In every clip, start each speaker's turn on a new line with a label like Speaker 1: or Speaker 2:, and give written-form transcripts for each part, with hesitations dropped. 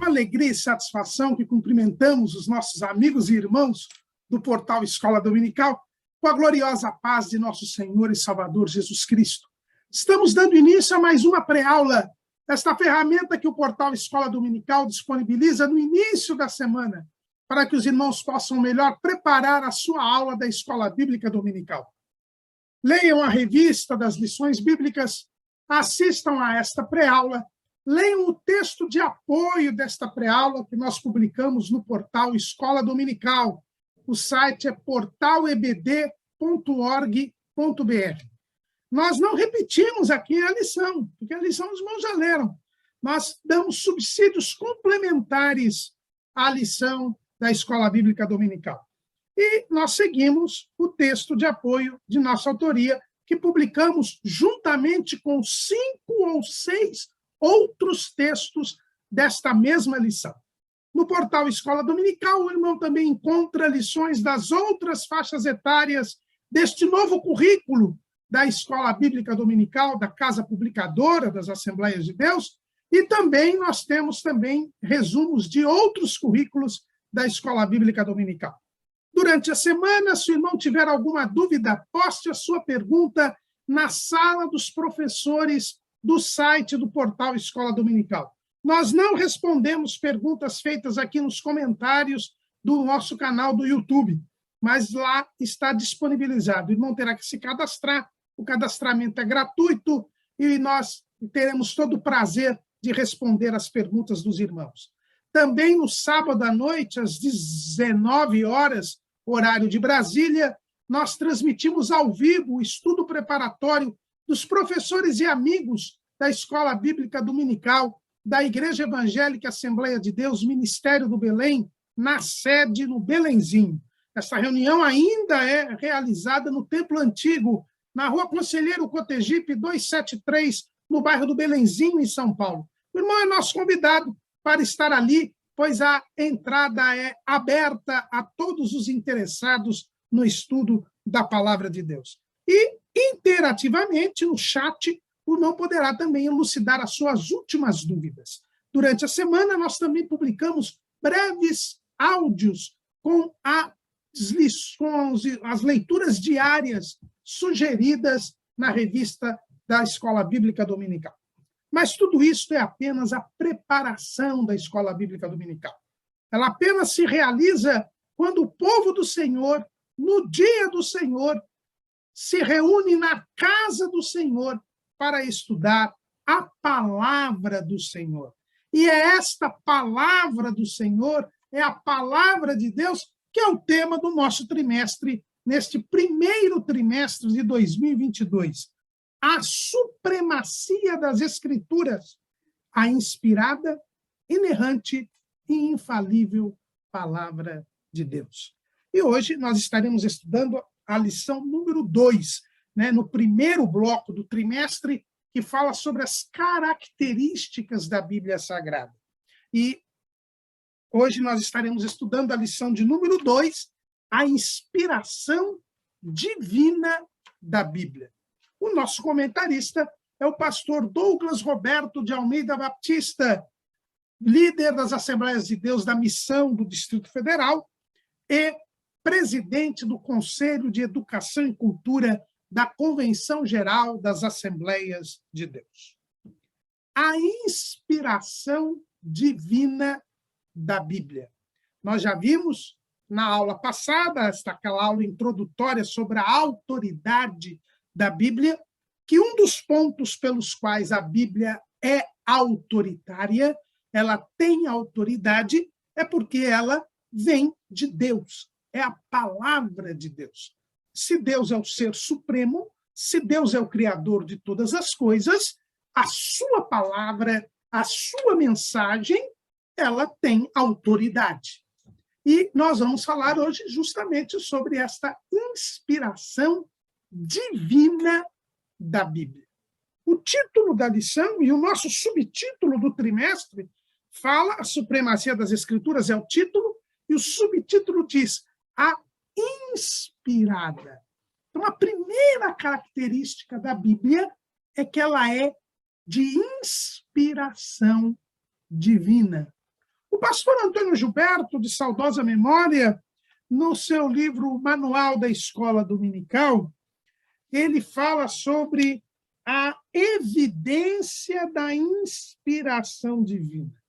Speaker 1: alegria e satisfação que cumprimentamos os nossos amigos e irmãos do portal Escola Dominical com a gloriosa paz de nosso Senhor e Salvador Jesus Cristo. Estamos dando início a mais uma pré-aula desta ferramenta que o portal Escola Dominical disponibiliza no início da semana para que os irmãos possam melhor preparar a sua aula da Escola Bíblica Dominical. Leiam a revista das lições bíblicas, assistam a esta pré-aula, leiam o texto de apoio desta pré-aula que nós publicamos no portal Escola Dominical. O site é portalebd.org.br. Nós não repetimos aqui a lição, porque a lição os irmãos já leram. Nós damos subsídios complementares à lição da Escola Bíblica Dominical. E nós seguimos o texto de apoio de nossa autoria, que publicamos juntamente com 5 ou 6 outros textos desta mesma lição. No portal Escola Dominical, o irmão também encontra lições das outras faixas etárias deste novo currículo da Escola Bíblica Dominical, da Casa Publicadora das Assembleias de Deus, e também nós temos também resumos de outros currículos da Escola Bíblica Dominical. Durante a semana, se o irmão tiver alguma dúvida, poste a sua pergunta na sala dos professores do site do portal Escola Dominical. Nós não respondemos perguntas feitas aqui nos comentários do nosso canal do YouTube, mas lá está disponibilizado. O irmão terá que se cadastrar, o cadastramento é gratuito e nós teremos todo o prazer de responder as perguntas dos irmãos. Também no sábado à noite, às 19 horas, horário de Brasília, nós transmitimos ao vivo o estudo preparatório dos professores e amigos da Escola Bíblica Dominical, da Igreja Evangélica Assembleia de Deus, Ministério do Belém, na sede no Belenzinho. Essa reunião ainda é realizada no Templo Antigo, na Rua Conselheiro Cotegipe 273, no bairro do Belenzinho, em São Paulo. O irmão é nosso convidado para estar ali, pois a entrada é aberta a todos os interessados no estudo da Palavra de Deus. E, interativamente, no chat, o irmão poderá também elucidar as suas últimas dúvidas. Durante a semana, nós também publicamos breves áudios com as leituras diárias sugeridas na revista da Escola Bíblica Dominical. Mas tudo isso é apenas a preparação da Escola Bíblica Dominical. Ela apenas se realiza quando o povo do Senhor, no dia do Senhor, se reúne na casa do Senhor para estudar a palavra do Senhor. E é esta palavra do Senhor, é a palavra de Deus, que é o tema do nosso trimestre, neste primeiro trimestre de 2022. A supremacia das Escrituras, a inspirada, inerrante e infalível palavra de Deus. E hoje nós estaremos estudando a lição número 2, no primeiro bloco do trimestre, que fala sobre as características da Bíblia Sagrada. E hoje nós estaremos estudando a lição de número 2, a inspiração divina da Bíblia. O nosso comentarista é o pastor Douglas Roberto de Almeida Baptista, líder das Assembleias de Deus da Missão do Distrito Federal e presidente do Conselho de Educação e Cultura da Convenção Geral das Assembleias de Deus. A inspiração divina da Bíblia. Nós já vimos na aula passada, aquela aula introdutória sobre a autoridade da Bíblia, que um dos pontos pelos quais a Bíblia é autoritária, ela tem autoridade, é porque ela vem de Deus, é a palavra de Deus. Se Deus é o ser supremo, se Deus é o criador de todas as coisas, a sua palavra, a sua mensagem, ela tem autoridade. E nós vamos falar hoje justamente sobre esta inspiração divina da Bíblia. O título da lição e o nosso subtítulo do trimestre fala, a supremacia das Escrituras é o título, e o subtítulo diz, a inspirada. Então, a primeira característica da Bíblia é que ela é de inspiração divina. O pastor Antônio Gilberto, de saudosa memória, no seu livro Manual da Escola Dominical, ele fala sobre a evidência da inspiração divina.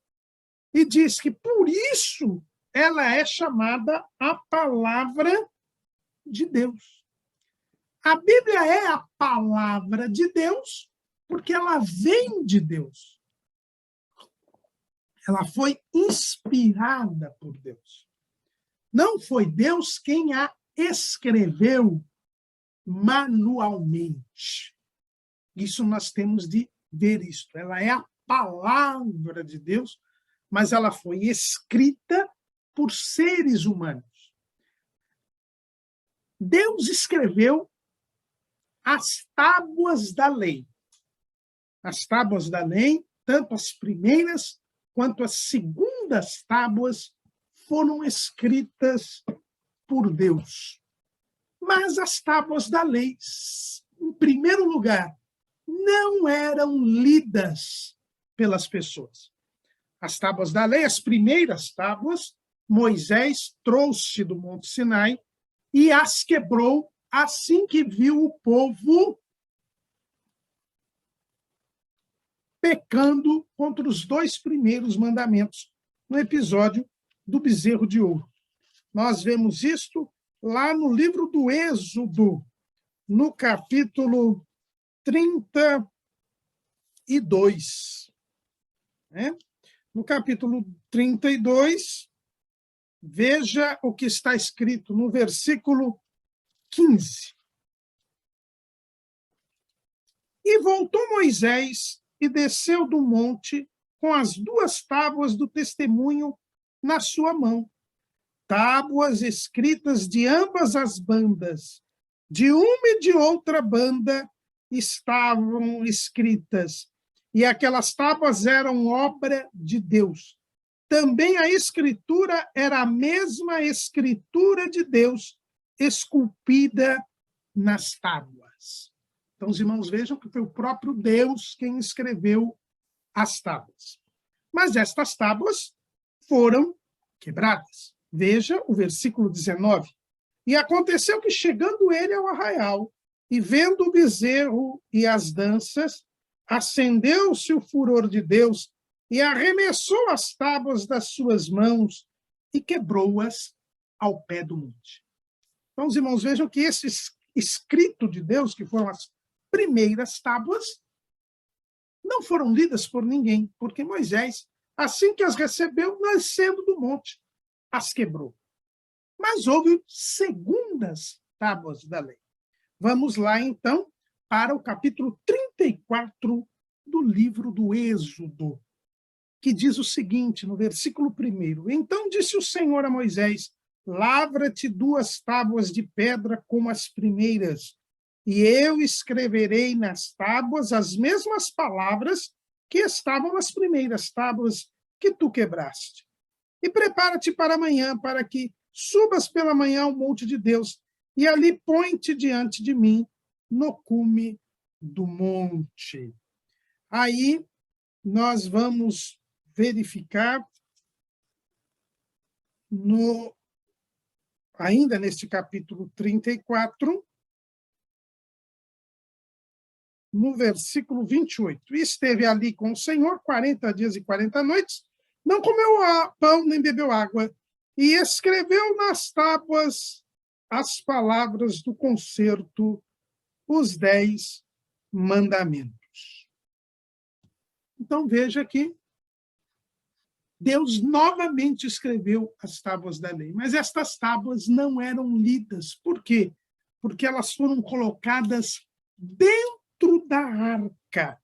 Speaker 1: E diz que, por isso, ela é chamada a palavra de Deus. A Bíblia é a palavra de Deus porque ela vem de Deus. Ela foi inspirada por Deus. Não foi Deus quem a escreveu manualmente. Isso nós temos de ver isto. Ela é a palavra de Deus, mas ela foi escrita por seres humanos. Deus escreveu as tábuas da lei. As tábuas da lei, tanto as primeiras quanto as segundas tábuas, foram escritas por Deus. Mas as tábuas da lei, em primeiro lugar, não eram lidas pelas pessoas. As tábuas da lei, as primeiras tábuas, Moisés trouxe do Monte Sinai e as quebrou assim que viu o povo pecando contra os 2 primeiros mandamentos, no episódio do bezerro de ouro. Nós vemos isto lá no livro do Êxodo, no capítulo 32. No capítulo 32, veja o que está escrito no versículo 15. E voltou Moisés e desceu do monte com as 2 tábuas do testemunho na sua mão. Tábuas escritas de ambas as bandas, de uma e de outra banda estavam escritas, e aquelas tábuas eram obra de Deus. Também a escritura era a mesma escritura de Deus, esculpida nas tábuas. Então, os irmãos vejam que foi o próprio Deus quem escreveu as tábuas. Mas estas tábuas foram quebradas. Veja o versículo 19. E aconteceu que, chegando ele ao arraial, e vendo o bezerro e as danças, acendeu-se o furor de Deus e arremessou as tábuas das suas mãos e quebrou-as ao pé do monte. Então, os irmãos vejam que esse escrito de Deus, que foram as primeiras tábuas, não foram lidas por ninguém, porque Moisés, assim que as recebeu, nascendo do monte, as quebrou. Mas houve segundas tábuas da lei. Vamos lá, então, para o capítulo 34 do livro do Êxodo, que diz o seguinte, no versículo 1. Então disse o Senhor a Moisés, lavra-te 2 tábuas de pedra como as primeiras, e eu escreverei nas tábuas as mesmas palavras que estavam nas primeiras tábuas que tu quebraste. E prepara-te para amanhã, para que subas pela manhã ao monte de Deus, e ali põe-te diante de mim no cume do monte. Aí nós vamos verificar, ainda neste capítulo 34, no versículo 28. E esteve ali com o Senhor 40 dias e 40 noites, não comeu pão nem bebeu água, e escreveu nas tábuas as palavras do concerto, os 10 mandamentos. Então, veja que Deus novamente escreveu as tábuas da lei, mas estas tábuas não eram lidas. Por quê? Porque elas foram colocadas dentro da arca.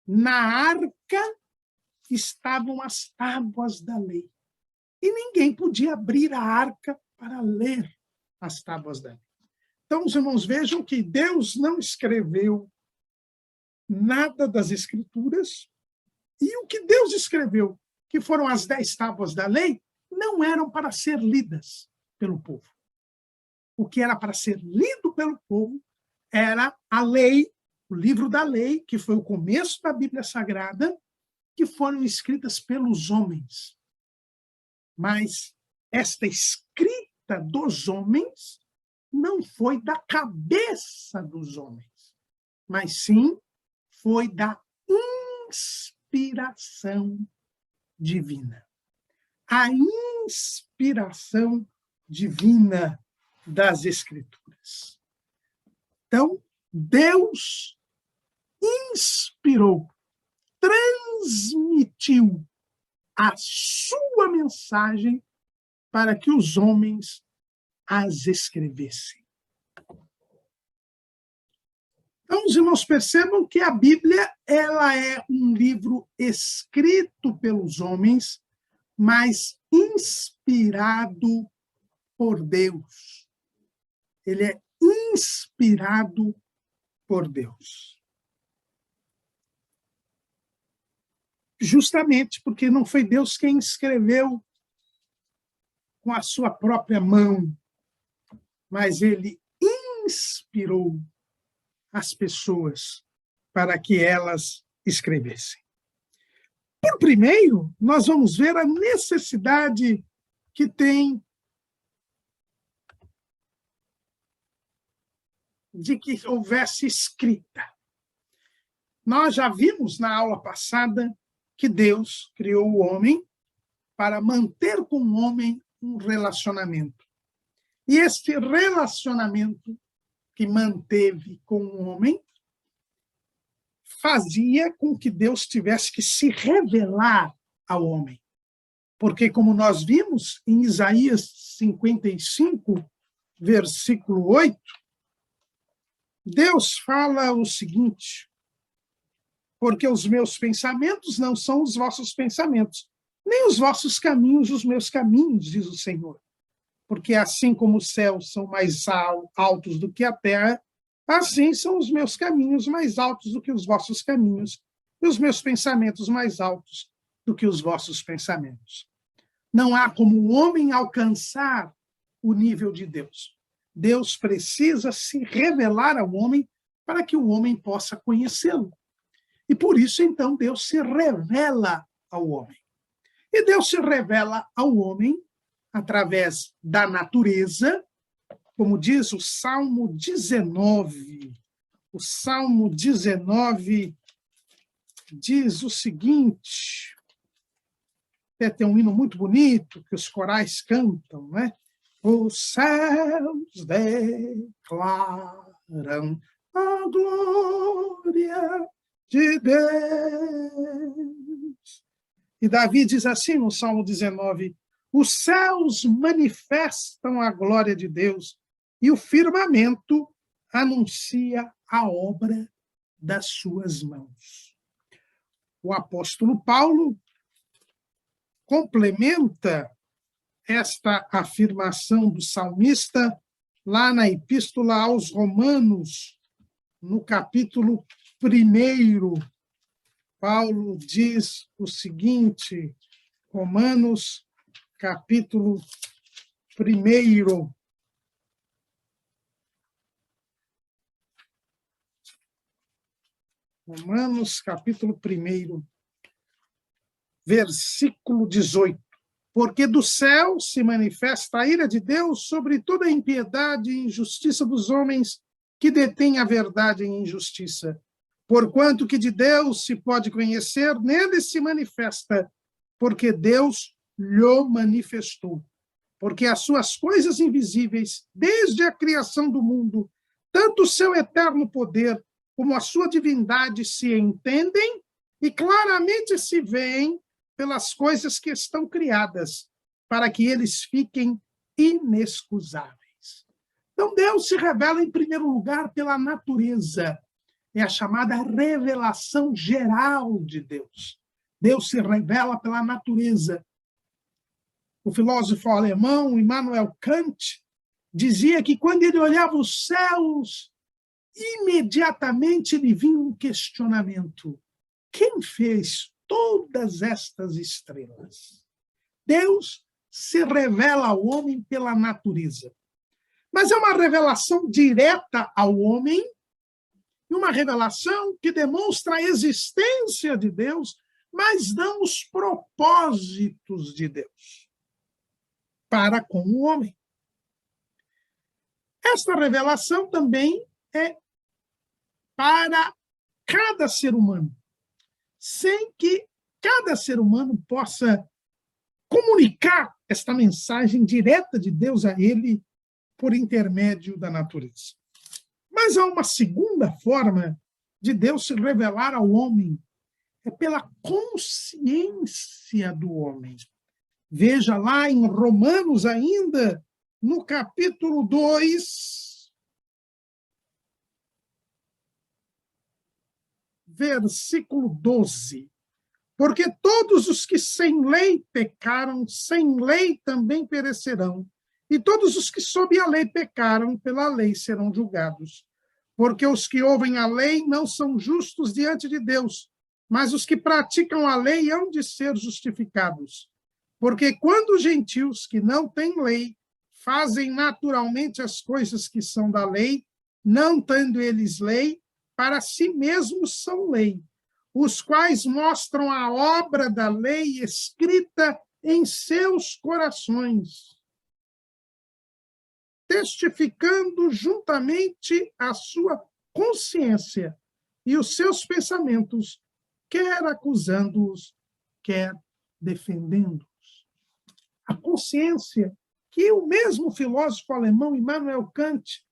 Speaker 1: Na arca estavam as tábuas da lei. E ninguém podia abrir a arca para ler as tábuas da lei. Então, os irmãos vejam que Deus não escreveu nada das Escrituras, e o que Deus escreveu, que foram as 10 tábuas da lei, não eram para ser lidas pelo povo. O que era para ser lido pelo povo era a lei, o livro da lei, que foi o começo da Bíblia Sagrada, que foram escritas pelos homens. Mas esta escrita dos homens não foi da cabeça dos homens, mas sim foi da inspiração divina. A inspiração divina das Escrituras. Então, Deus inspirou, transmitiu a sua mensagem para que os homens as escrevessem. Então, os irmãos percebam que a Bíblia ela é um livro escrito pelos homens, mas inspirado por Deus. Ele é inspirado por Deus. Justamente porque não foi Deus quem escreveu com a sua própria mão, mas ele inspirou as pessoas para que elas escrevessem. Por primeiro, nós vamos ver a necessidade que tem de que houvesse escrita. Nós já vimos na aula passada que Deus criou o homem para manter com o homem um relacionamento. E este relacionamento que manteve com o homem fazia com que Deus tivesse que se revelar ao homem. Porque, como nós vimos em Isaías 55, versículo 8, Deus fala o seguinte: porque os meus pensamentos não são os vossos pensamentos, nem os vossos caminhos os meus caminhos, diz o Senhor. Porque assim como os céus são mais altos do que a terra, assim são os meus caminhos mais altos do que os vossos caminhos, e os meus pensamentos mais altos do que os vossos pensamentos. Não há como o homem alcançar o nível de Deus. Deus precisa se revelar ao homem para que o homem possa conhecê-lo. E por isso, então, Deus se revela ao homem. E Deus se revela ao homem através da natureza, como diz o Salmo 19. O Salmo 19 diz o seguinte, até tem um hino muito bonito que os corais cantam, né? Os céus declaram a glória de Deus. E Davi diz assim no Salmo 19, os céus manifestam a glória de Deus e o firmamento anuncia a obra das suas mãos. O apóstolo Paulo complementa esta afirmação do salmista lá na Epístola aos Romanos, no capítulo 1. Paulo diz o seguinte, Romanos, capítulo 1. Romanos, capítulo 1, versículo 18. Porque do céu se manifesta a ira de Deus sobre toda a impiedade e injustiça dos homens que detêm a verdade em injustiça. Porquanto que de Deus se pode conhecer, nele se manifesta, porque Deus lhe manifestou. Porque as suas coisas invisíveis, desde a criação do mundo, tanto o seu eterno poder como a sua divindade se entendem e claramente se veem pelas coisas que estão criadas, para que eles fiquem inexcusáveis. Então, Deus se revela, em primeiro lugar, pela natureza. É a chamada revelação geral de Deus. Deus se revela pela natureza. O filósofo alemão Immanuel Kant dizia que quando ele olhava os céus, imediatamente lhe vinha um questionamento. Quem fez todas estas estrelas? Deus se revela ao homem pela natureza. Mas é uma revelação direta ao homem, e uma revelação que demonstra a existência de Deus, mas não os propósitos de Deus. para com o homem. Esta revelação também é para cada ser humano, sem que cada ser humano possa comunicar esta mensagem direta de Deus a ele por intermédio da natureza. Mas há uma segunda forma de Deus se revelar ao homem, é pela consciência do homem. Veja lá em Romanos ainda, no capítulo 2, versículo 12. Porque todos os que sem lei pecaram, sem lei também perecerão. E todos os que sob a lei pecaram, pela lei serão julgados. Porque os que ouvem a lei não são justos diante de Deus, mas os que praticam a lei hão de ser justificados. Porque quando os gentios que não têm lei fazem naturalmente as coisas que são da lei, não tendo eles lei, para si mesmos são lei, os quais mostram a obra da lei escrita em seus corações, testificando juntamente a sua consciência e os seus pensamentos, quer acusando-os, quer defendendo-os. A consciência que o mesmo filósofo alemão Immanuel Kant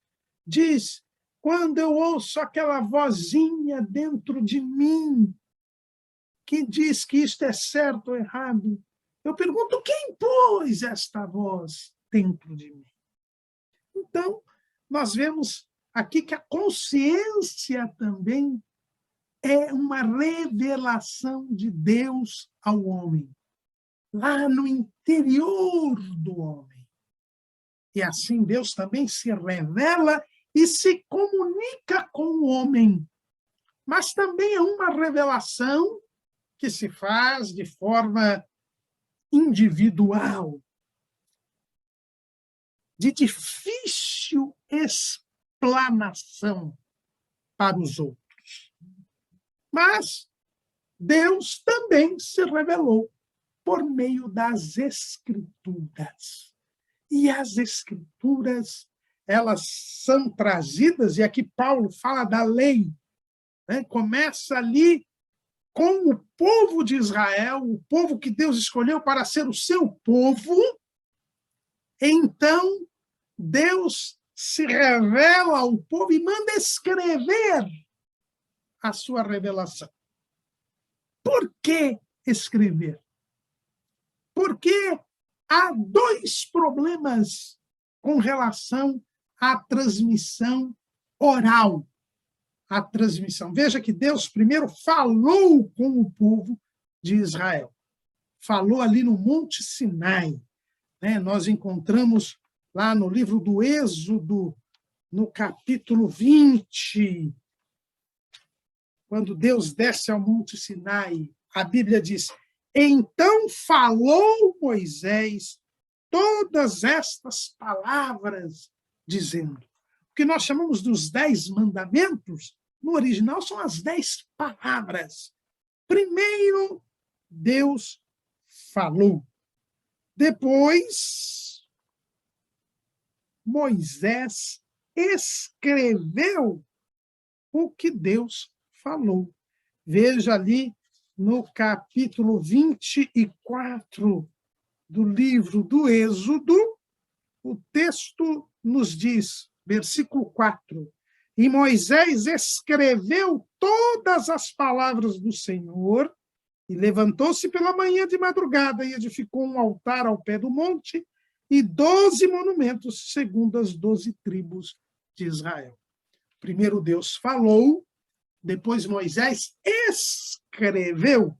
Speaker 1: diz: quando eu ouço aquela vozinha dentro de mim que diz que isto é certo ou errado, eu pergunto: quem pôs esta voz dentro de mim? Então, nós vemos aqui que a consciência também é uma revelação de Deus ao homem, lá no interior do homem. E assim Deus também se revela e se comunica com o homem. Mas também é uma revelação que se faz de forma individual, de difícil explanação para os outros. Mas Deus também se revelou por meio das Escrituras. E as Escrituras, elas são trazidas, e aqui Paulo fala da lei, né? Começa ali com o povo de Israel, o povo que Deus escolheu para ser o seu povo. Então, Deus se revela ao povo e manda escrever a sua revelação. Por que escrever? Porque há dois problemas com relação à transmissão oral. A transmissão. Veja que Deus primeiro falou com o povo de Israel. Falou ali no Monte Sinai. Né? Nós encontramos lá no livro do Êxodo, no capítulo 20, quando Deus desce ao Monte Sinai, a Bíblia diz: então falou Moisés todas estas palavras, dizendo. O que nós chamamos dos 10 mandamentos, no original são as 10 palavras. Primeiro, Deus falou. Depois, Moisés escreveu o que Deus falou. Veja ali no capítulo 24 do livro do Êxodo, o texto nos diz, versículo 4, e Moisés escreveu todas as palavras do Senhor e levantou-se pela manhã de madrugada e edificou um altar ao pé do monte e 12 monumentos, segundo as 12 tribos de Israel. Primeiro Deus falou, depois Moisés escreveu.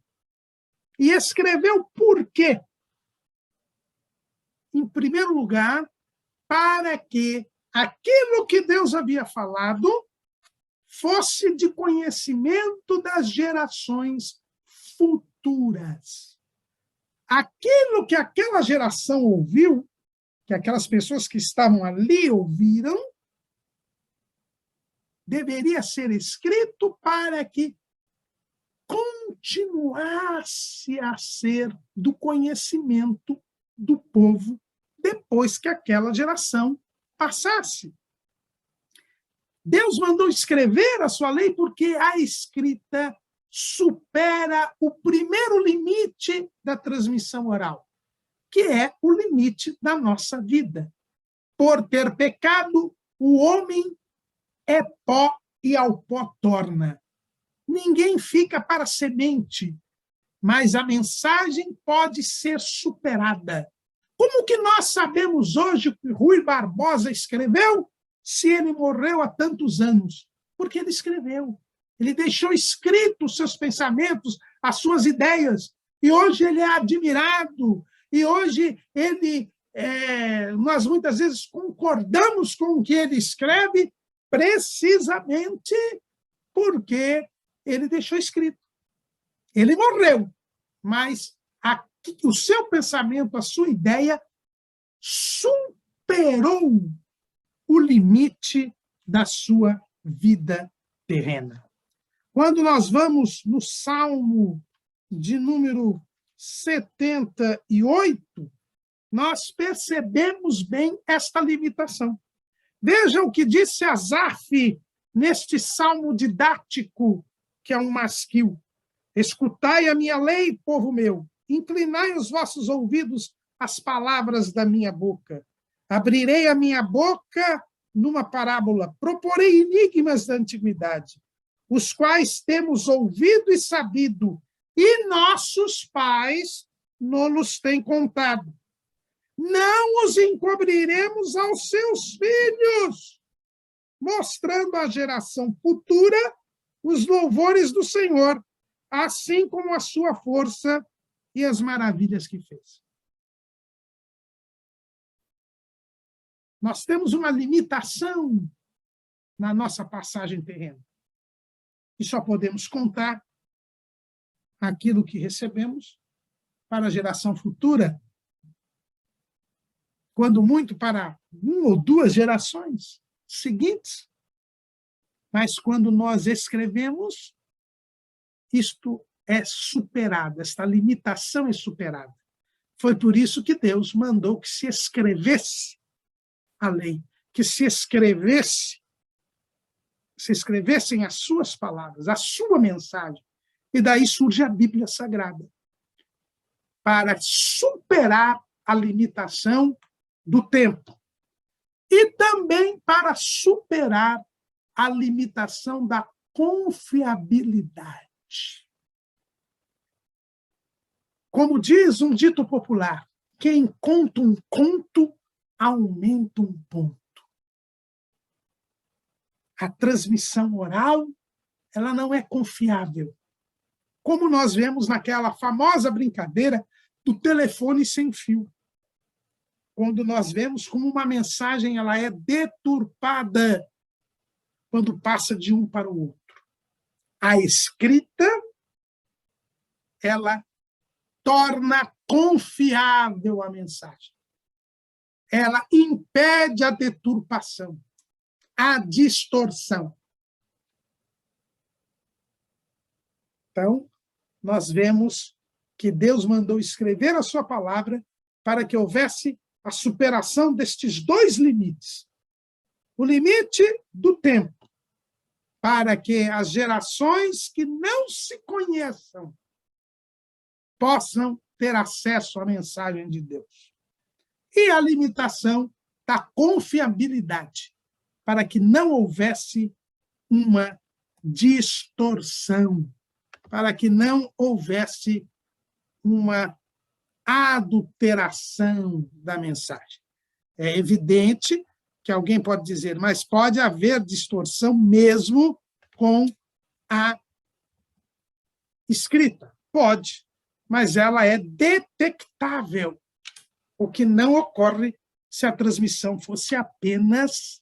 Speaker 1: E escreveu por quê? Em primeiro lugar, para que aquilo que Deus havia falado fosse de conhecimento das gerações futuras. Aquilo que aquela geração ouviu, que aquelas pessoas que estavam ali ouviram, deveria ser escrito para que continuasse a ser do conhecimento do povo depois que aquela geração passasse. Deus mandou escrever a sua lei porque a escrita supera o primeiro limite da transmissão oral, que é o limite da nossa vida. Por ter pecado, o homem é pó e ao pó torna. Ninguém fica para semente, mas a mensagem pode ser superada. Como que nós sabemos hoje o que Rui Barbosa escreveu, se ele morreu há tantos anos? Porque ele escreveu. Ele deixou escrito os seus pensamentos, as suas ideias. E hoje ele é admirado. E hoje nós muitas vezes concordamos com o que ele escreve, precisamente porque ele deixou escrito. Ele morreu, mas o seu pensamento, a sua ideia, superou o limite da sua vida terrena. Quando nós vamos no Salmo de número 78, nós percebemos bem esta limitação. Veja o que disse Asaf neste salmo didático, que é um masquil. Escutai a minha lei, povo meu, inclinai os vossos ouvidos às palavras da minha boca. Abrirei a minha boca numa parábola, proporei enigmas da antiguidade, os quais temos ouvido e sabido, e nossos pais nos têm contado. Não os encobriremos aos seus filhos, mostrando à geração futura os louvores do Senhor, assim como a sua força e as maravilhas que fez. Nós temos uma limitação na nossa passagem terrena. E só podemos contar aquilo que recebemos para a geração futura, quando muito para 1 ou 2 gerações seguintes. Mas quando nós escrevemos, isto é superado, esta limitação é superada. Foi por isso que Deus mandou que se escrevesse a lei, que se escrevessem as suas palavras, a sua mensagem. E daí surge a Bíblia Sagrada, para superar a limitação do tempo e também para superar a limitação da confiabilidade. Como diz um dito popular, quem conta um conto aumenta um ponto. A transmissão oral, ela não é confiável. Como nós vemos naquela famosa brincadeira do telefone sem fio. Quando nós vemos como uma mensagem ela é deturpada quando passa de um para o outro. A escrita, ela torna confiável a mensagem. Ela impede a deturpação, a distorção. Então, nós vemos que Deus mandou escrever a sua palavra para que houvesse a superação destes 2 limites. O limite do tempo, para que as gerações que não se conheçam possam ter acesso à mensagem de Deus. E a limitação da confiabilidade, para que não houvesse uma distorção, para que não houvesse uma adulteração da mensagem. É evidente que alguém pode dizer, mas pode haver distorção mesmo com a escrita. Pode, mas ela é detectável, o que não ocorre se a transmissão fosse apenas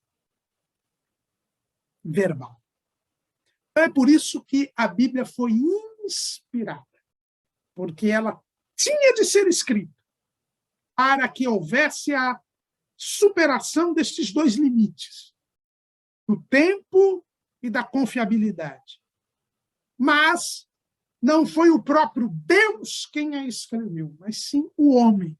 Speaker 1: verbal. É por isso que a Bíblia foi inspirada, porque ela tinha de ser escrita para que houvesse a superação destes 2 limites, do tempo e da confiabilidade. Mas não foi o próprio Deus quem a escreveu, mas sim o homem.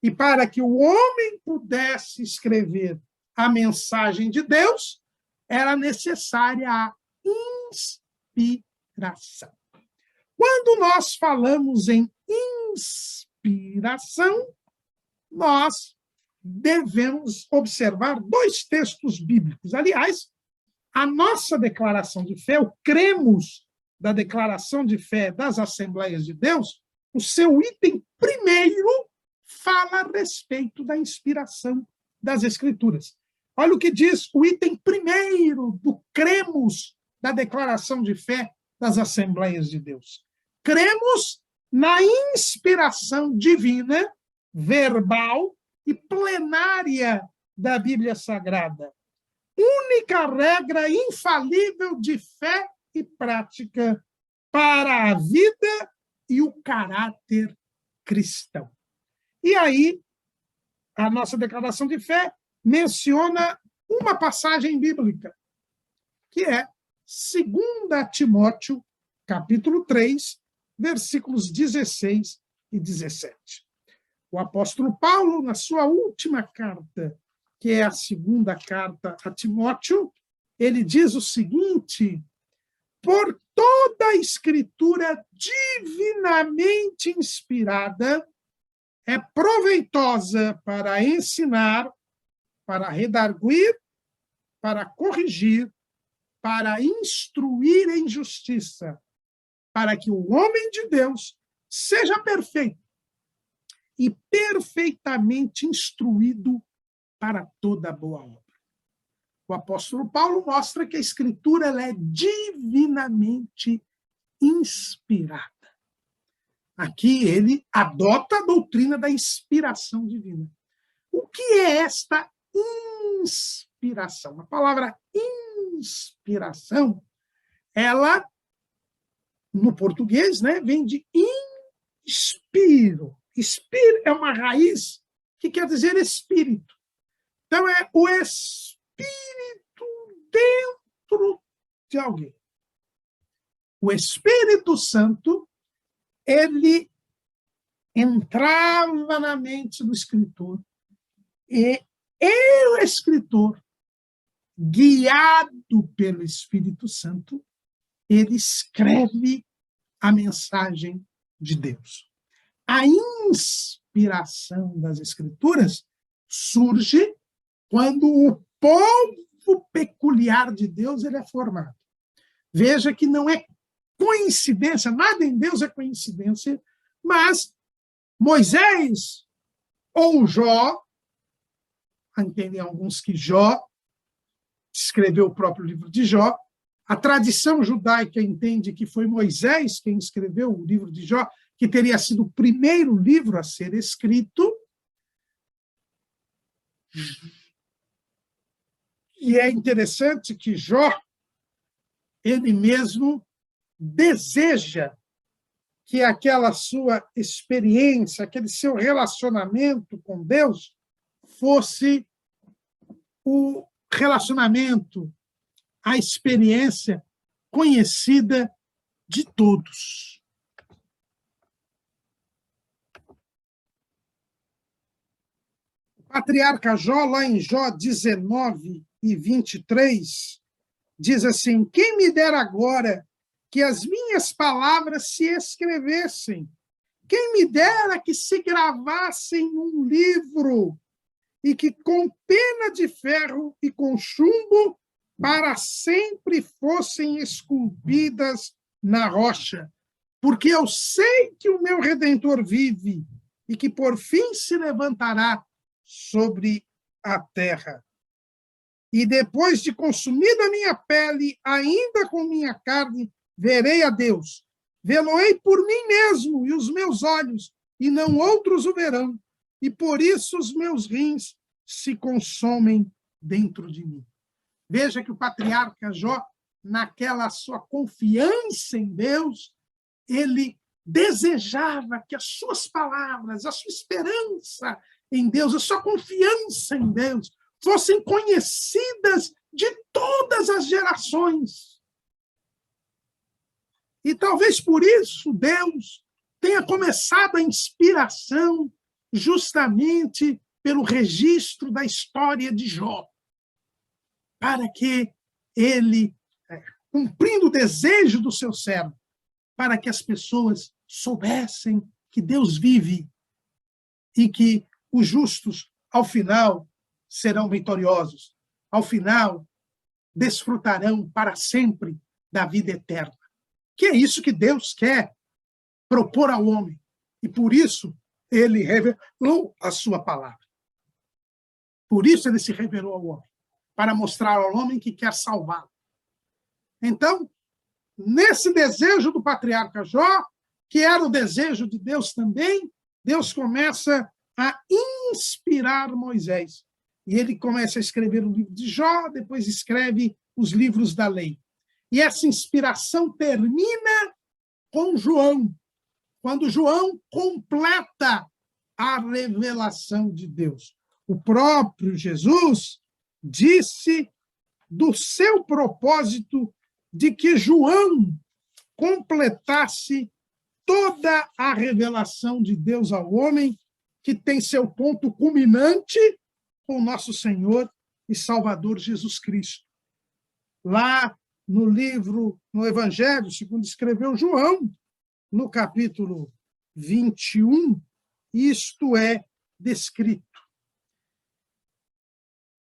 Speaker 1: E para que o homem pudesse escrever a mensagem de Deus, era necessária a inspiração. Quando nós falamos em inspiração, nós devemos observar dois textos bíblicos. Aliás, a nossa declaração de fé, o cremos da declaração de fé das Assembleias de Deus, o seu item primeiro fala a respeito da inspiração das Escrituras. Olha o que diz o item primeiro do cremos da declaração de fé das Assembleias de Deus. Cremos na inspiração divina, verbal e plenária da Bíblia Sagrada. Única regra infalível de fé e prática para a vida e o caráter cristão. E aí, a nossa declaração de fé menciona uma passagem bíblica, que é 2 Timóteo, capítulo 3, versículos 16 e 17. O apóstolo Paulo, na sua última carta, que é a segunda carta a Timóteo, ele diz o seguinte: por toda a Escritura divinamente inspirada, é proveitosa para ensinar, para redarguir, para corrigir, para instruir em justiça, para que o homem de Deus seja perfeito e perfeitamente instruído para toda boa obra. O apóstolo Paulo mostra que a Escritura ela é divinamente inspirada. Aqui ele adota a doutrina da inspiração divina. O que é esta inspiração? A palavra inspiração, ela, no português, vem de inspiro. Inspiro é uma raiz que quer dizer espírito. Então, é o espírito dentro de alguém. O Espírito Santo, ele entrava na mente do escritor e o escritor, guiado pelo Espírito Santo, ele escreve a mensagem de Deus. A inspiração das Escrituras surge quando o povo peculiar de Deus ele é formado. Veja que não é coincidência, nada em Deus é coincidência, mas Moisés ou Jó, entendem alguns que Jó escreveu o próprio livro de Jó, a tradição judaica entende que foi Moisés quem escreveu o livro de Jó, que teria sido o primeiro livro a ser escrito. E é interessante que Jó, ele mesmo deseja que aquela sua experiência, aquele seu relacionamento com Deus, fosse o relacionamento, a experiência conhecida de todos. O patriarca Jó, lá em Jó 19 e 23, diz assim: quem me dera agora que as minhas palavras se escrevessem, quem me dera que se gravassem num livro e que com pena de ferro e com chumbo para sempre fossem esculpidas na rocha, porque eu sei que o meu Redentor vive e que por fim se levantará sobre a terra. E depois de consumida a minha pele, ainda com minha carne, verei a Deus. Vê-lo-ei por mim mesmo e os meus olhos, e não outros o verão. E por isso os meus rins se consomem dentro de mim. Veja que o patriarca Jó, naquela sua confiança em Deus, ele desejava que as suas palavras, a sua esperança em Deus, a sua confiança em Deus, fossem conhecidas de todas as gerações. E talvez por isso Deus tenha começado a inspiração justamente pelo registro da história de Jó, para que ele, cumprindo o desejo do seu servo, para que as pessoas soubessem que Deus vive e que os justos, ao final, serão vitoriosos. Ao final, desfrutarão para sempre da vida eterna. Que é isso que Deus quer propor ao homem. E por isso, ele revelou a sua palavra. Por isso, ele se revelou ao homem, para mostrar ao homem que quer salvá-lo. Então, nesse desejo do patriarca Jó, que era o desejo de Deus também, Deus começa a inspirar Moisés. E ele começa a escrever o livro de Jó, depois escreve os livros da lei. E essa inspiração termina com João, quando João completa a revelação de Deus. O próprio Jesus disse do seu propósito de que João completasse toda a revelação de Deus ao homem, que tem seu ponto culminante com o nosso Senhor e Salvador Jesus Cristo. Lá no livro, no Evangelho, segundo escreveu João, no capítulo 21, isto é descrito.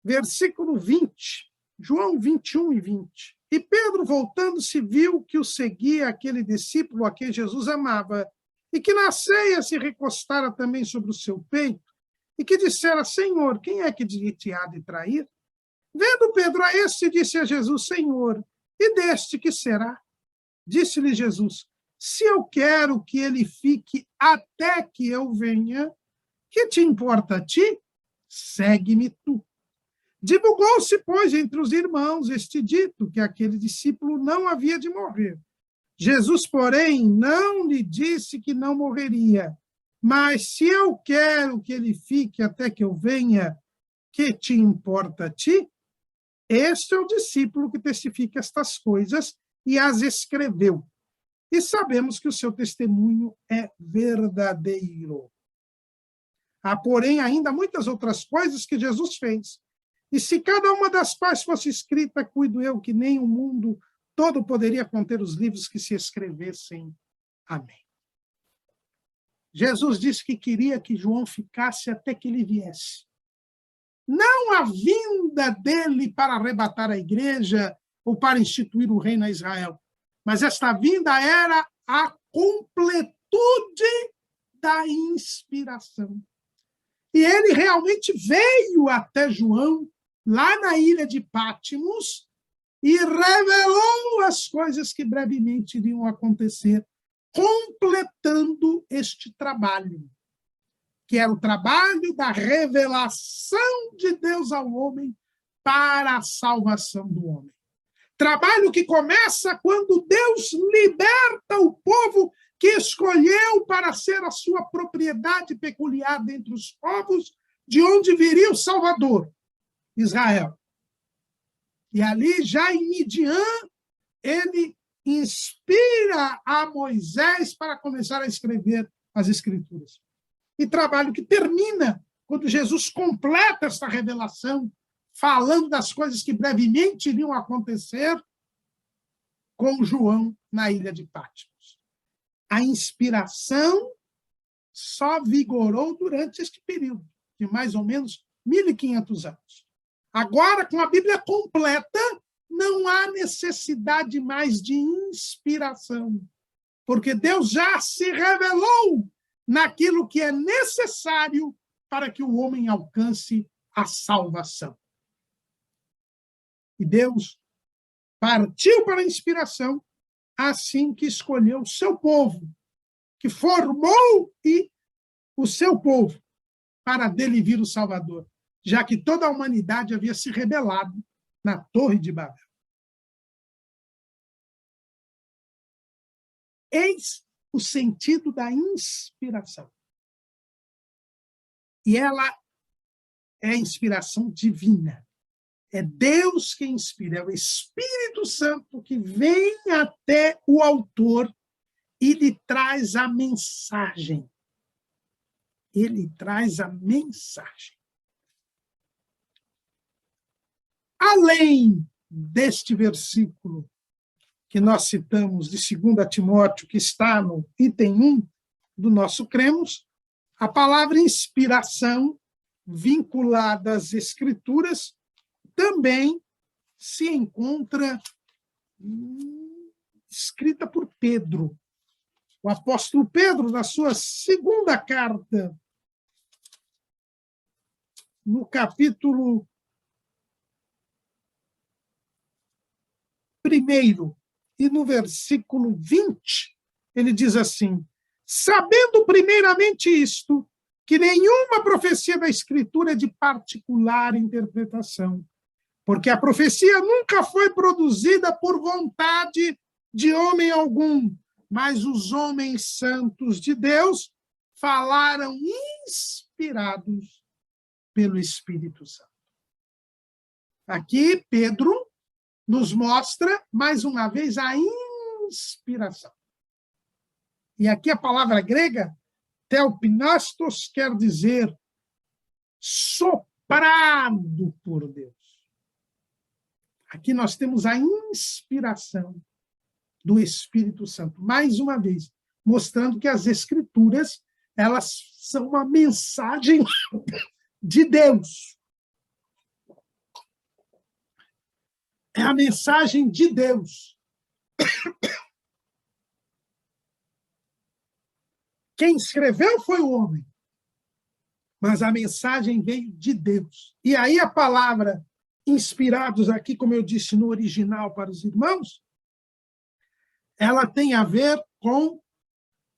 Speaker 1: Versículo 20, João 21 e 20. E Pedro, voltando-se, viu que o seguia aquele discípulo a quem Jesus amava, e que na ceia se recostara também sobre o seu peito, e que dissera: Senhor, quem é que te há de trair? Vendo Pedro a este, disse a Jesus: Senhor, e deste que será? Disse-lhe Jesus: se eu quero que ele fique até que eu venha, que te importa a ti? Segue-me tu. Divulgou-se, pois, entre os irmãos este dito, que aquele discípulo não havia de morrer. Jesus, porém, não lhe disse que não morreria. Mas se eu quero que ele fique até que eu venha, que te importa a ti? Este é o discípulo que testifica estas coisas e as escreveu. E sabemos que o seu testemunho é verdadeiro. Há, porém, ainda muitas outras coisas que Jesus fez. E se cada uma das quais fosse escrita, cuido eu que nem o mundo todo poderia conter os livros que se escrevessem. Amém. Jesus disse que queria que João ficasse até que ele viesse. Não a vinda dele para arrebatar a igreja ou para instituir o reino a Israel, mas esta vinda era a completude da inspiração. E ele realmente veio até João, lá na ilha de Patmos, e revelou as coisas que brevemente iriam acontecer, completando este trabalho, que era o trabalho da revelação de Deus ao homem para a salvação do homem. Trabalho que começa quando Deus liberta o povo que escolheu para ser a sua propriedade peculiar dentre os povos, de onde viria o Salvador, Israel. E ali, já em Midian, ele inspira a Moisés para começar a escrever as Escrituras. E trabalho que termina quando Jesus completa esta revelação, falando das coisas que brevemente iriam acontecer com João na ilha de Patmos. A inspiração só vigorou durante este período, de mais ou menos 1.500 anos. Agora, com a Bíblia completa, não há necessidade mais de inspiração, porque Deus já se revelou naquilo que é necessário para que o homem alcance a salvação. E Deus partiu para a inspiração assim que escolheu o seu povo, que formou o seu povo para dele vir o Salvador, já que toda a humanidade havia se rebelado na Torre de Babel. Eis o sentido da inspiração. E ela é a inspiração divina. É Deus que inspira, é o Espírito Santo que vem até o autor e lhe traz a mensagem. ele traz a mensagem. Além deste versículo que nós citamos de 2 Timóteo, que está no item 1 do nosso Cremos, a palavra inspiração, vinculada às Escrituras, também se encontra escrita por Pedro. O apóstolo Pedro, na sua segunda carta, no capítulo 1 e no versículo 20, ele diz assim: sabendo primeiramente isto, que nenhuma profecia da Escritura é de particular interpretação, porque a profecia nunca foi produzida por vontade de homem algum, mas os homens santos de Deus falaram inspirados pelo Espírito Santo. Aqui, Pedro nos mostra, mais uma vez, a inspiração. E aqui a palavra grega, theopneustos, quer dizer soprado por Deus. Aqui nós temos a inspiração do Espírito Santo, mais uma vez, mostrando que as Escrituras, elas são uma mensagem de Deus. É a mensagem de Deus. Quem escreveu foi o homem, mas a mensagem veio de Deus. E aí a palavra inspirados aqui, como eu disse no original para os irmãos, ela tem a ver com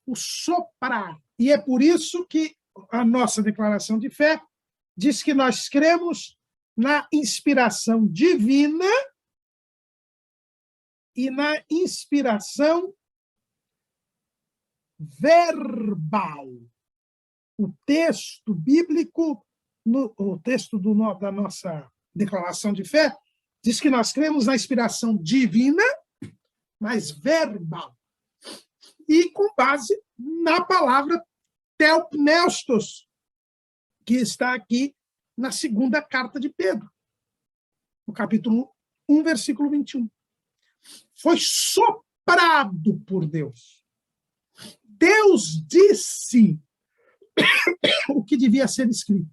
Speaker 1: o soprar. E é por isso que a nossa declaração de fé diz que nós cremos na inspiração divina e na inspiração verbal. O texto bíblico, o texto da nossa declaração de fé, diz que nós cremos na inspiração divina, mas verbal. E com base na palavra theopneustos, que está aqui na segunda carta de Pedro, no capítulo 1, versículo 21. Foi soprado por Deus. Deus disse o que devia ser escrito.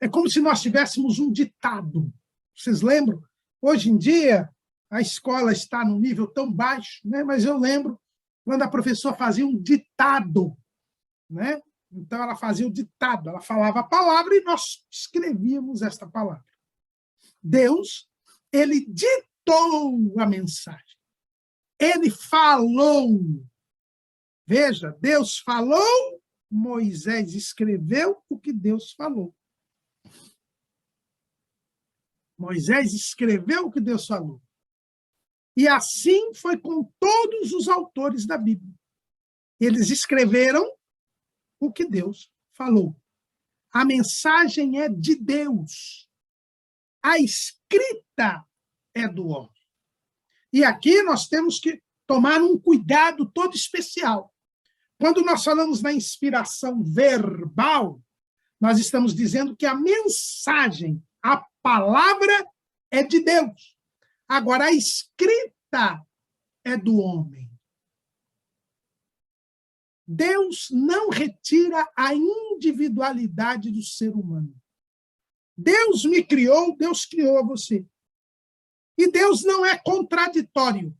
Speaker 1: É como se nós tivéssemos um ditado. Vocês lembram? Hoje em dia, a escola está num nível tão baixo, né? Mas eu lembro quando a professora fazia um ditado, né? Então, ela fazia o ditado, ela falava a palavra e nós escrevíamos esta palavra. Deus, ele ditou a mensagem. Ele falou. Veja, Deus falou, Moisés escreveu o que Deus falou. Moisés escreveu o que Deus falou. E assim foi com todos os autores da Bíblia. Eles escreveram o que Deus falou. A mensagem é de Deus. A escrita é do homem. E aqui nós temos que tomar um cuidado todo especial. Quando nós falamos na inspiração verbal, nós estamos dizendo que a mensagem, a palavra é de Deus. Agora, a escrita é do homem. Deus não retira a individualidade do ser humano. Deus me criou, Deus criou você. E Deus não é contraditório.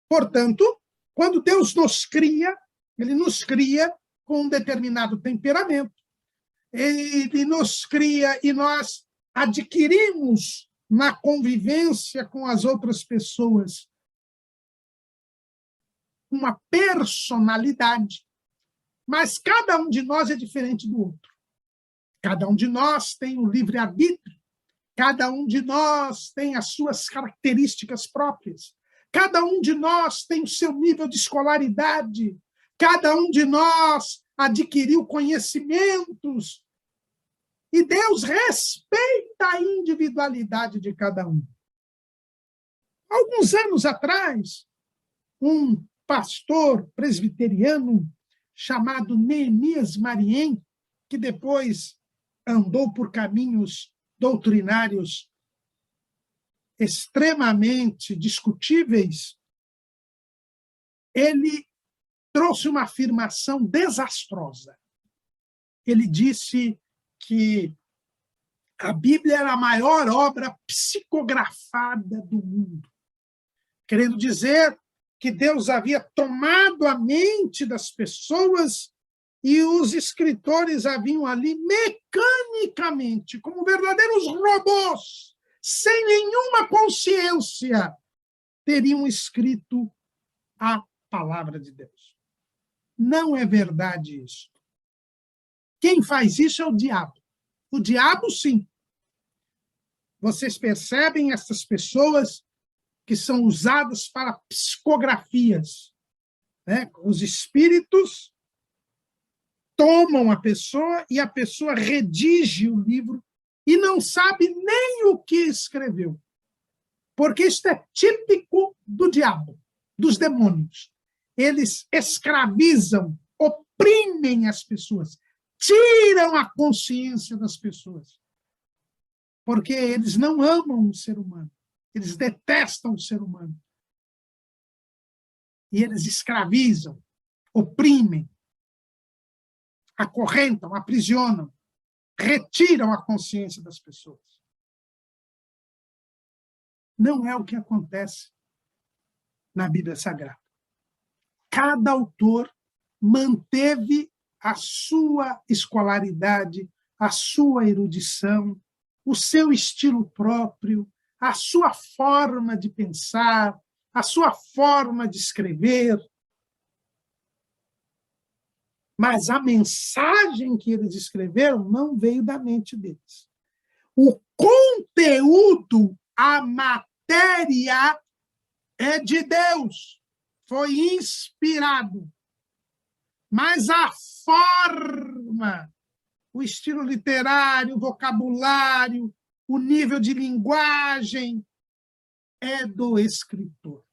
Speaker 1: Portanto, quando Deus nos cria, ele nos cria com um determinado temperamento. Ele nos cria e nós adquirimos na convivência com as outras pessoas uma personalidade. Mas cada um de nós é diferente do outro. Cada um de nós tem um livre-arbítrio. Cada um de nós tem as suas características próprias. Cada um de nós tem o seu nível de escolaridade. Cada um de nós adquiriu conhecimentos. E Deus respeita a individualidade de cada um. Alguns anos atrás, um pastor presbiteriano chamado Neemias Mariem, que depois andou por caminhos doutrinários extremamente discutíveis, ele trouxe uma afirmação desastrosa. Ele disse que a Bíblia era a maior obra psicografada do mundo, querendo dizer que Deus havia tomado a mente das pessoas e os escritores haviam ali mecanicamente, como verdadeiros robôs, sem nenhuma consciência, teriam escrito a palavra de Deus. Não é verdade isso. Quem faz isso é o diabo. O diabo, sim. Vocês percebem essas pessoas que são usadas para psicografias, né? Os espíritos tomam a pessoa e a pessoa redige o livro e não sabe nem o que escreveu. Porque isso é típico do diabo, dos demônios. Eles escravizam, oprimem as pessoas, tiram a consciência das pessoas. Porque eles não amam o ser humano. Eles detestam o ser humano. E eles escravizam, oprimem, acorrentam, aprisionam, retiram a consciência das pessoas. Não é o que acontece na Bíblia Sagrada. Cada autor manteve a sua escolaridade, a sua erudição, o seu estilo próprio, a sua forma de pensar, a sua forma de escrever. Mas a mensagem que eles escreveram não veio da mente deles. O conteúdo, a matéria, é de Deus, foi inspirado. Mas a forma, o estilo literário, o vocabulário, o nível de linguagem é do escritor.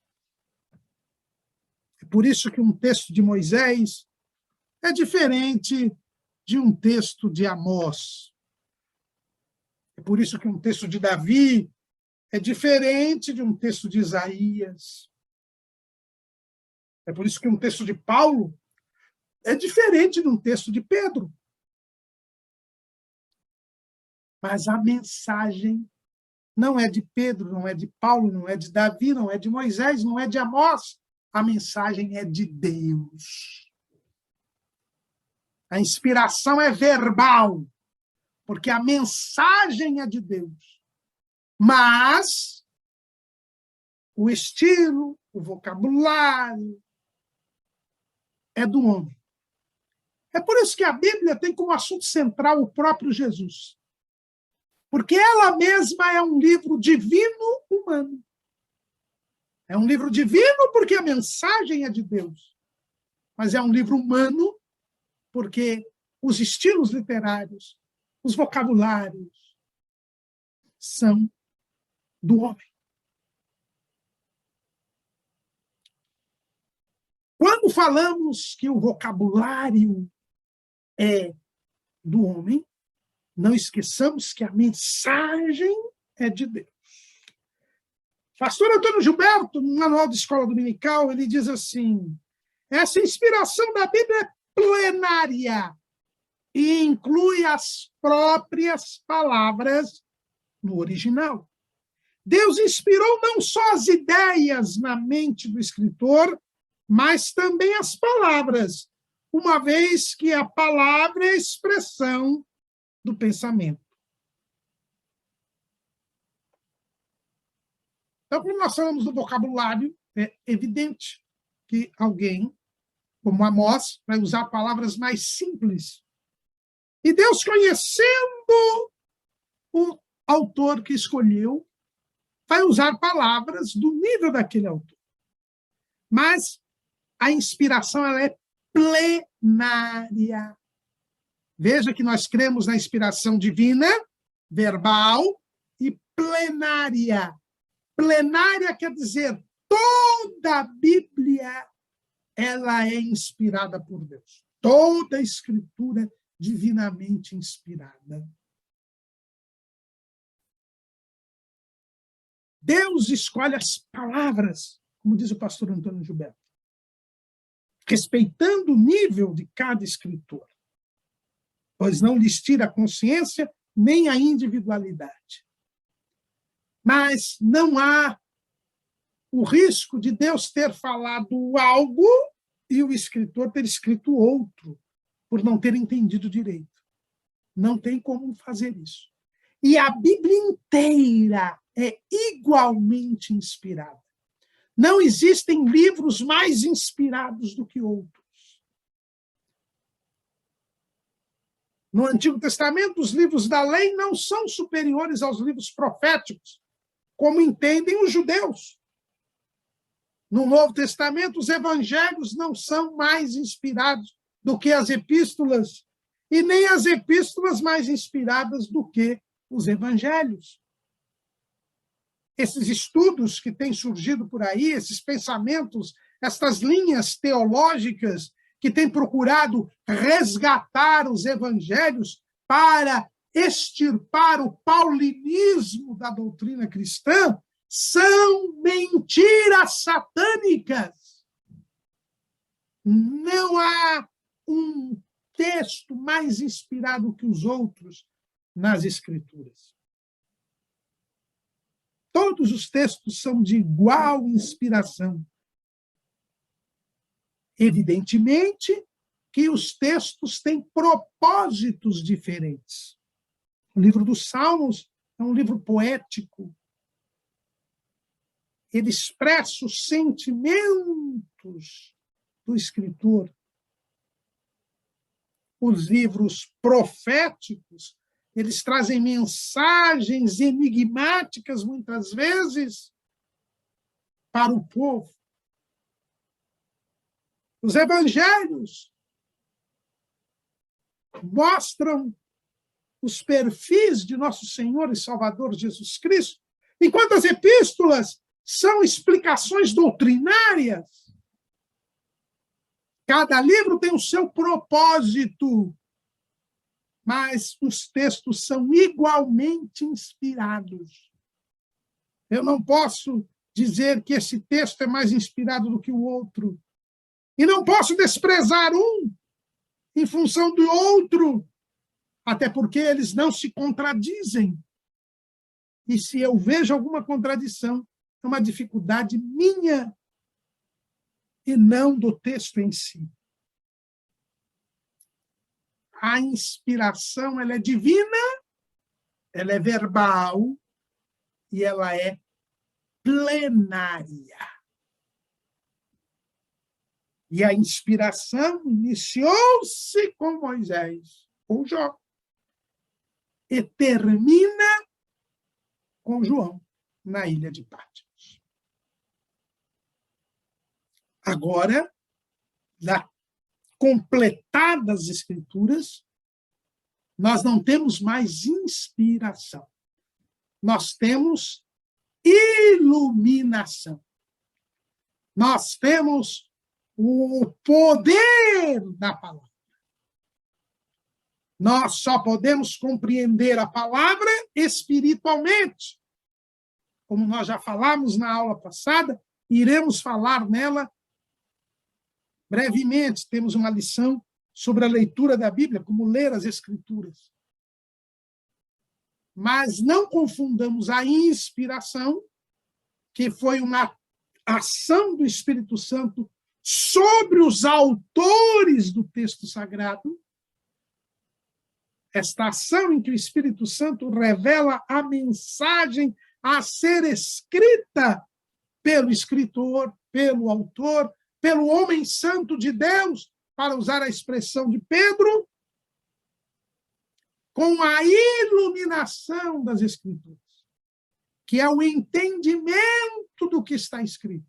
Speaker 1: É por isso que um texto de Moisés é diferente de um texto de Amós. É por isso que um texto de Davi é diferente de um texto de Isaías. É por isso que um texto de Paulo é diferente de um texto de Pedro. Mas a mensagem não é de Pedro, não é de Paulo, não é de Davi, não é de Moisés, não é de Amós. A mensagem é de Deus. A inspiração é verbal, porque a mensagem é de Deus. Mas o estilo, o vocabulário é do homem. É por isso que a Bíblia tem como assunto central o próprio Jesus. Porque ela mesma é um livro divino humano. É um livro divino porque a mensagem é de Deus. Mas é um livro humano porque os estilos literários, os vocabulários, são do homem. Quando falamos que o vocabulário é do homem, não esqueçamos que a mensagem é de Deus. Pastor Antônio Gilberto, no Manual de Escola Dominical, ele diz assim: essa inspiração da Bíblia é plenária e inclui as próprias palavras no original. Deus inspirou não só as ideias na mente do escritor, mas também as palavras, uma vez que a palavra é a expressão do pensamento. Então, quando nós falamos do vocabulário, é evidente que alguém, como Amós, vai usar palavras mais simples. E Deus, conhecendo o autor que escolheu, vai usar palavras do nível daquele autor. Mas a inspiração ela é plenária. Veja que nós cremos na inspiração divina, verbal e plenária. Plenária quer dizer toda a Bíblia ela é inspirada por Deus. Toda a Escritura divinamente inspirada. Deus escolhe as palavras, como diz o pastor Antônio Gilberto, respeitando o nível de cada escritor, pois não lhes tira a consciência nem a individualidade. Mas não há o risco de Deus ter falado algo e o escritor ter escrito outro, por não ter entendido direito. Não tem como fazer isso. E a Bíblia inteira é igualmente inspirada. Não existem livros mais inspirados do que outros. No Antigo Testamento, os livros da lei não são superiores aos livros proféticos, como entendem os judeus. No Novo Testamento, os evangelhos não são mais inspirados do que as epístolas, e nem as epístolas mais inspiradas do que os evangelhos. Esses estudos que têm surgido por aí, esses pensamentos, estas linhas teológicas que têm procurado resgatar os evangelhos para extirpar o paulinismo da doutrina cristã, são mentiras satânicas. Não há um texto mais inspirado que os outros nas Escrituras. Todos os textos são de igual inspiração. Evidentemente que os textos têm propósitos diferentes. O livro dos Salmos é um livro poético. Ele expressa os sentimentos do escritor. Os livros proféticos, eles trazem mensagens enigmáticas, muitas vezes, para o povo. Os evangelhos mostram os perfis de nosso Senhor e Salvador Jesus Cristo, enquanto as epístolas são explicações doutrinárias. Cada livro tem o seu propósito, mas os textos são igualmente inspirados. Eu não posso dizer que esse texto é mais inspirado do que o outro. E não posso desprezar um em função do outro, até porque eles não se contradizem. E se eu vejo alguma contradição, é uma dificuldade minha e não do texto em si. A inspiração, ela é divina, ela é verbal e ela é plenária. E a inspiração iniciou-se com Moisés, com Jó, e termina com João, na ilha de Patmos. Agora, completadas as Escrituras, nós não temos mais inspiração. Nós temos iluminação. Nós temos o poder da palavra. Nós só podemos compreender a palavra espiritualmente. Como nós já falamos na aula passada, iremos falar nela brevemente. Temos uma lição sobre a leitura da Bíblia, como ler as Escrituras. Mas não confundamos a inspiração, que foi uma ação do Espírito Santo sobre os autores do texto sagrado, esta ação em que o Espírito Santo revela a mensagem a ser escrita pelo escritor, pelo autor, pelo homem santo de Deus, para usar a expressão de Pedro, com a iluminação das Escrituras, que é o entendimento do que está escrito,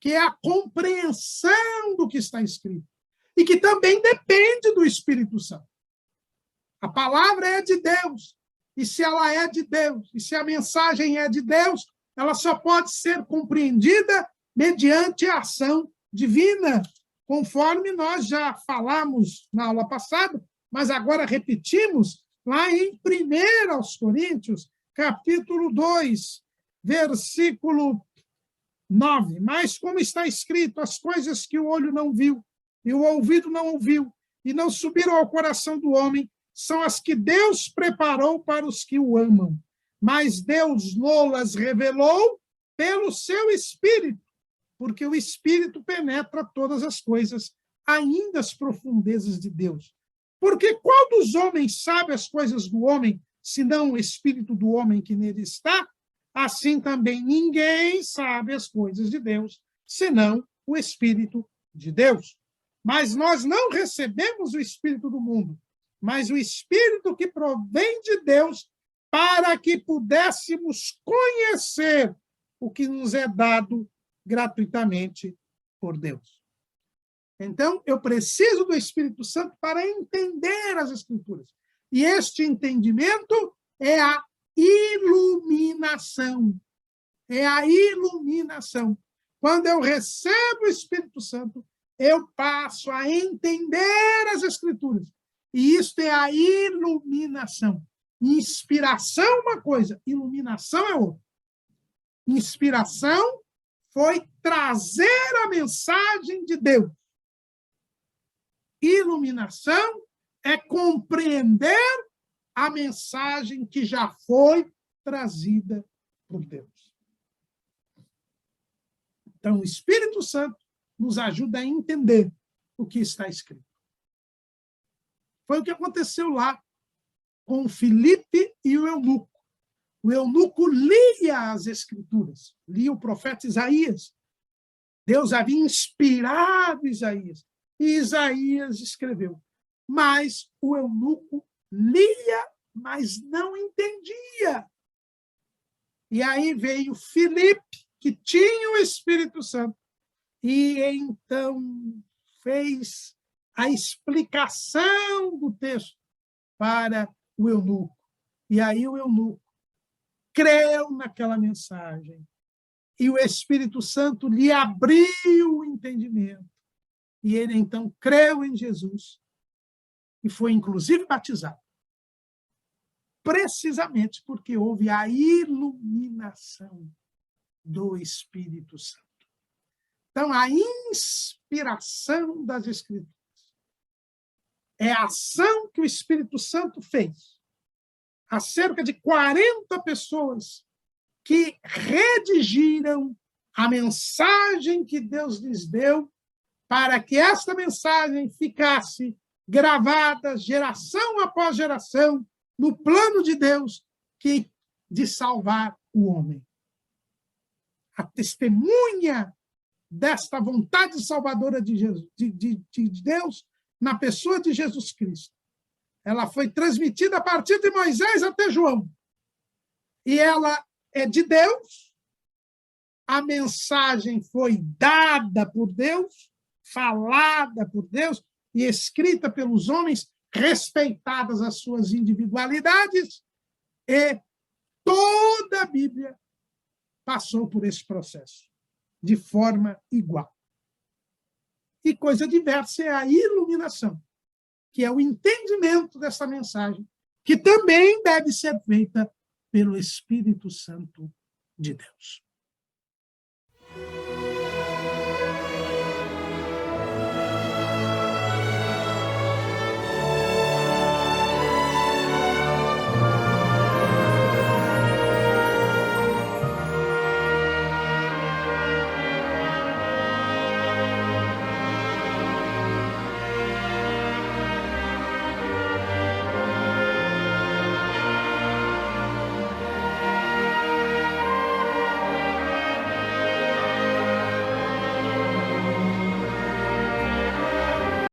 Speaker 1: que é a compreensão do que está escrito, e que também depende do Espírito Santo. A palavra é de Deus, e se ela é de Deus, e se a mensagem é de Deus, ela só pode ser compreendida mediante a ação divina, conforme nós já falamos na aula passada, mas agora repetimos lá em 1 Coríntios, capítulo 2, versículo 9. Mas como está escrito, as coisas que o olho não viu, e o ouvido não ouviu, e não subiram ao coração do homem, são as que Deus preparou para os que o amam. Mas Deus nolas revelou pelo seu Espírito, porque o Espírito penetra todas as coisas, ainda as profundezas de Deus. Porque qual dos homens sabe as coisas do homem, senão o Espírito do homem que nele está? Assim também ninguém sabe as coisas de Deus, senão o Espírito de Deus. Mas nós não recebemos o Espírito do mundo, mas o Espírito que provém de Deus, para que pudéssemos conhecer o que nos é dado gratuitamente por Deus. Então, eu preciso do Espírito Santo para entender as Escrituras. E este entendimento é a iluminação. É a iluminação. Quando eu recebo o Espírito Santo, eu passo a entender as Escrituras. E isto é a iluminação. Inspiração é uma coisa, iluminação é outra. Inspiração foi trazer a mensagem de Deus. Iluminação é compreender a mensagem que já foi trazida por Deus. Então, o Espírito Santo nos ajuda a entender o que está escrito. Foi o que aconteceu lá com Filipe e o eunuco. O eunuco lia as Escrituras, lia o profeta Isaías. Deus havia inspirado Isaías, e Isaías escreveu. Mas o eunuco lia, mas não entendia. E aí veio Filipe, que tinha o Espírito Santo, e então fez a explicação do texto para o eunuco. E aí o eunuco creu naquela mensagem. E o Espírito Santo lhe abriu o entendimento. E ele, então, creu em Jesus. E foi, inclusive, batizado. Precisamente porque houve a iluminação do Espírito Santo. Então, a inspiração das Escrituras é a ação que o Espírito Santo fez a cerca de 40 pessoas que redigiram a mensagem que Deus lhes deu para que esta mensagem ficasse gravada geração após geração no plano de Deus de salvar o homem. A testemunha desta vontade salvadora de Deus na pessoa de Jesus Cristo. Ela foi transmitida a partir de Moisés até João. E ela é de Deus. A mensagem foi dada por Deus, falada por Deus e escrita pelos homens, respeitadas as suas individualidades. E toda a Bíblia passou por esse processo, de forma igual. E coisa diversa é a iluminação, que é o entendimento dessa mensagem, que também deve ser feita pelo Espírito Santo de Deus.